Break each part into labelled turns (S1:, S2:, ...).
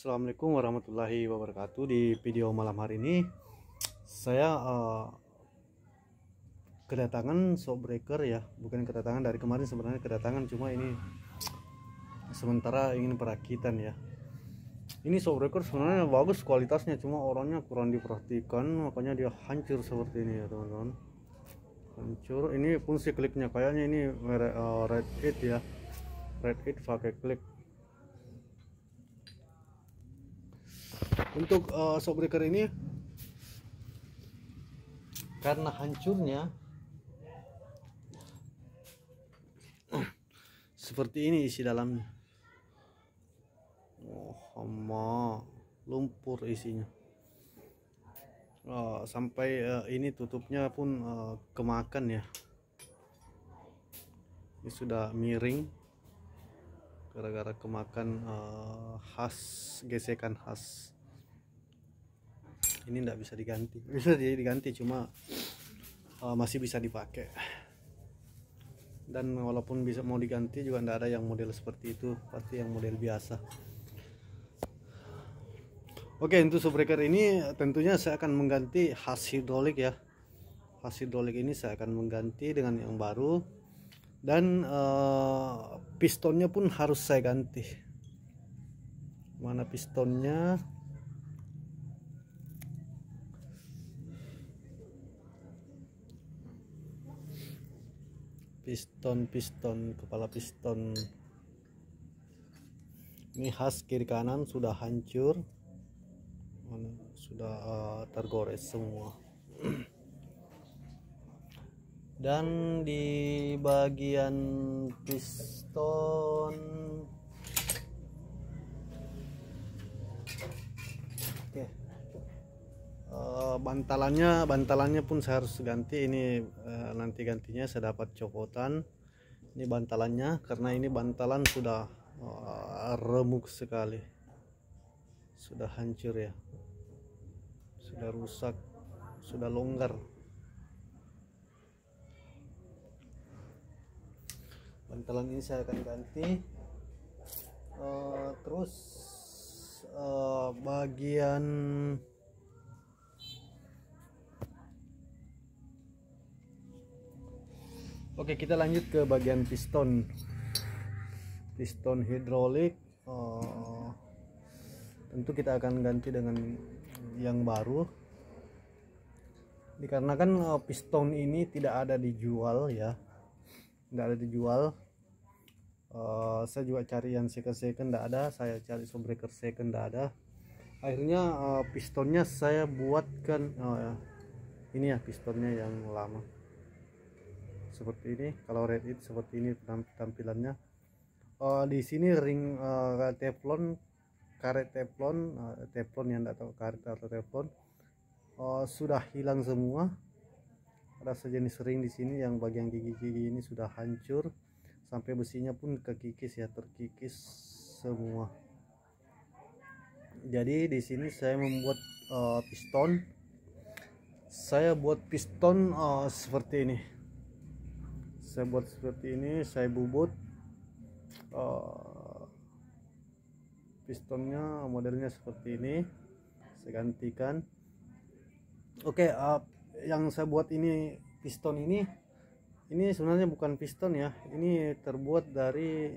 S1: Assalamualaikum warahmatullahi wabarakatuh. Di video malam hari ini saya kedatangan shockbreaker ya, bukan kedatangan dari kemarin, sebenarnya kedatangan, cuma ini sementara ingin perakitan ya. Ini shockbreaker sebenarnya bagus kualitasnya, cuma orangnya kurang diperhatikan, makanya dia hancur seperti ini ya teman-teman. Hancur. Ini fungsi kliknya kayaknya ini Red 8 ya, Red 8 pakai klik. Untuk shockbreaker ini karena hancurnya seperti ini isi dalamnya. Hama lumpur isinya. Sampai ini tutupnya pun kemakan ya. Ini sudah miring gara-gara kemakan gesekan khas. Ini tidak bisa diganti, bisa diganti, cuma masih bisa dipakai. Dan walaupun bisa mau diganti juga tidak ada yang model seperti itu, pasti yang model biasa. Oke, untuk shockbreaker ini tentunya saya akan mengganti has hidrolik ya. Has hidrolik ini saya akan mengganti dengan yang baru, dan pistonnya pun harus saya ganti. Mana pistonnya? Piston kepala piston ini khas kiri kanan sudah hancur, sudah tergores semua. Dan di bagian piston bantalannya pun saya harus ganti. Ini nanti gantinya saya dapat copotan. Ini bantalannya, karena ini bantalan sudah remuk sekali, sudah hancur ya, sudah rusak, sudah longgar. Bantalan ini saya akan ganti. Terus bagian Oke, kita lanjut ke bagian piston hidrolik. Tentu kita akan ganti dengan yang baru. Dikarenakan piston ini tidak ada dijual ya, tidak ada dijual. Saya juga cari yang second tidak ada, saya cari shockbreaker second tidak ada. Akhirnya pistonnya saya buatkan ini ya, pistonnya yang lama seperti ini. Kalau Red 8 seperti ini tampilannya. Di sini ring teflon, karet teflon, teflon yang tidak tahu karet atau teflon sudah hilang semua. Ada sejenis ring di sini yang bagian gigi-gigi ini sudah hancur, sampai besinya pun kekikis ya, terkikis semua. Jadi di sini saya membuat piston. Saya buat piston seperti ini. Saya buat seperti ini, saya bubut pistonnya, modelnya seperti ini, saya gantikan. Oke, yang saya buat ini piston ini sebenarnya bukan piston ya, ini terbuat dari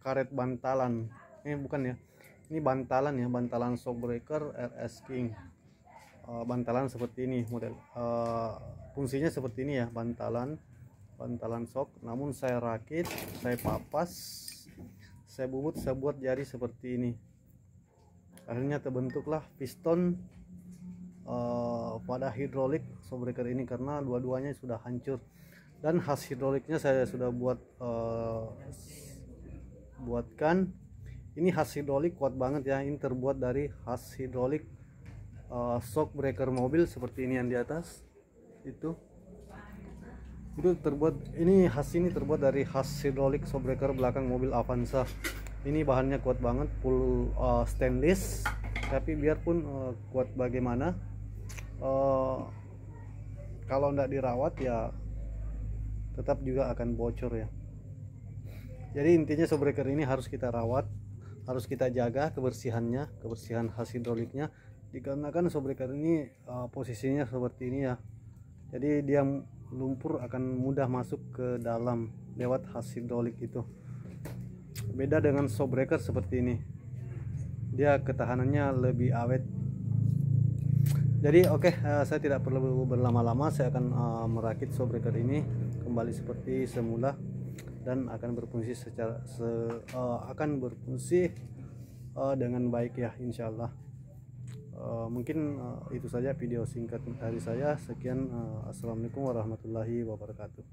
S1: karet bantalan. Ini bukan ya, ini bantalan ya, bantalan shockbreaker RS King. Bantalan seperti ini model, fungsinya seperti ini ya, bantalan shock. Namun saya rakit, saya papas, saya bubut, saya buat jari seperti ini. Akhirnya terbentuklah piston pada hidrolik shockbreaker ini, karena dua-duanya sudah hancur. Dan khas hidroliknya saya sudah buatkan. Ini khas hidrolik kuat banget ya, ini terbuat dari khas hidrolik shockbreaker mobil seperti ini yang di atas itu terbuat, ini terbuat dari khas hidrolik shockbreaker belakang mobil Avanza. Ini bahannya kuat banget, full stainless, tapi biarpun kuat bagaimana, kalau tidak dirawat ya tetap juga akan bocor ya. Jadi intinya shockbreaker ini harus kita rawat, harus kita jaga kebersihan khas hidroliknya, dikarenakan shock ini posisinya seperti ini ya, jadi dia lumpur akan mudah masuk ke dalam lewat khas hidrolik itu. Beda dengan shock breaker seperti ini, dia ketahanannya lebih awet. Jadi oke, saya tidak perlu berlama-lama, saya akan merakit shock breaker ini kembali seperti semula dan akan berfungsi dengan baik ya, insyaallah. Mungkin itu saja video singkat dari saya. Sekian, assalamualaikum warahmatullahi wabarakatuh.